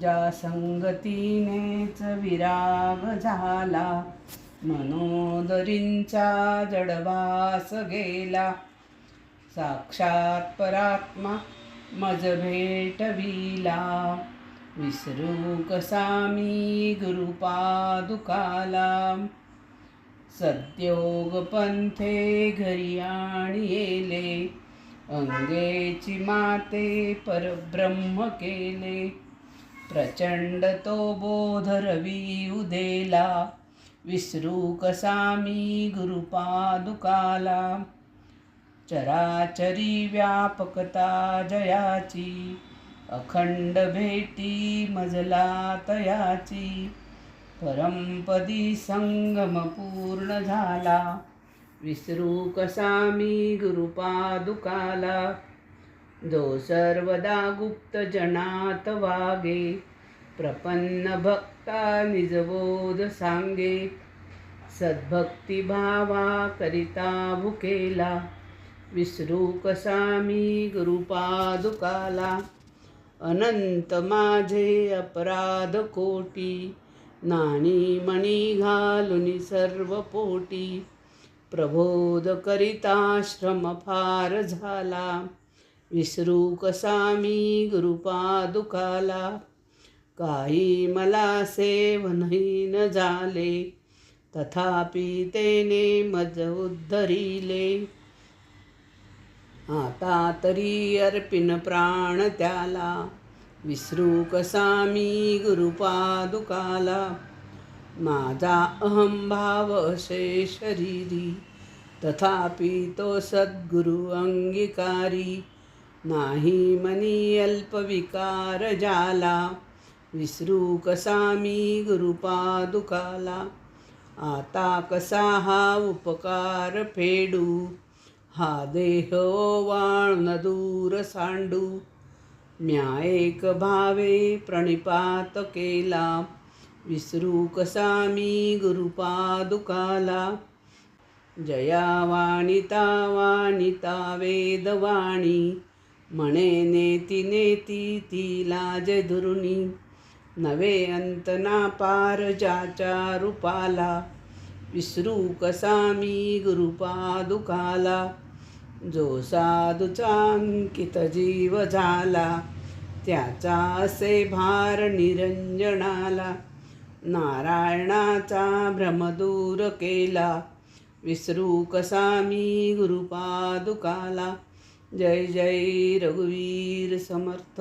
ज्या संगतीनेच विराग झाला, मनोदरींचा जडवास गेला. साक्षात परात्मा मज भेटविला, विसरू कसा मी गुरुपादुकाला. सद्योग पंथे घरी आणि येले, अंगेची माते परब्रह्म केले. प्रचंड तो बोध रवी उदेला, विसरू कसा मी गुरुपादुकाला. चराचरी व्यापकता जयाची, अखंड भेटी मजला तयाची. परमपदी संगम पूर्ण झाला, विसरू कसा मी गुरुपादुकाला. जो सर्वदा गुप्त जनात वागे, प्रपन्न भक्ता निजबोध सांगे. सद्भक्ती भावा करिता भुकेला, विसरू कसा मी गुरुपादुकाला. अनंत माझे अपराध कोटी, नाणी मणी घालुनी सर्व पोटी. प्रबोध करिता श्रम फार झाला, विसरू कसा मी गुरुपादुकाला. काही मला सेवनही न झाले, तथापि तेने मज उद्धरिले. आता तरी अर्पिन प्राण त्याला, विसरू कसा मी गुरुपादुकाला. माझा अहंभाव असे शरीरी, तथापि तो सद्गुरु अंगीकारी. नाही मनी अल्प विकार जाला, विसरू कसा मी गुरुपादुकाला. आता कसा हा उपकार फेडू, हा देह ओवाळून दूर सांडू. म्या एक भावे प्रणिपात केला, विसरू कसा मी गुरुपादुकाला. जया वाणिता वाणिता वेदवाणी, म्हणे नेती नेती ती लाज धुरुनी. नवे अंत ना पार ज्याच्या रूपाला, विसरू कसा मी गुरुपादुकाला. जो साधूचा अंकित जीव झाला, त्याचा असे भार निरंजनाला. नारायणाचा भ्रम दूर केला, विसरू कसा मी गुरुपादुकाला. जय जय रघुवीर समर्थ.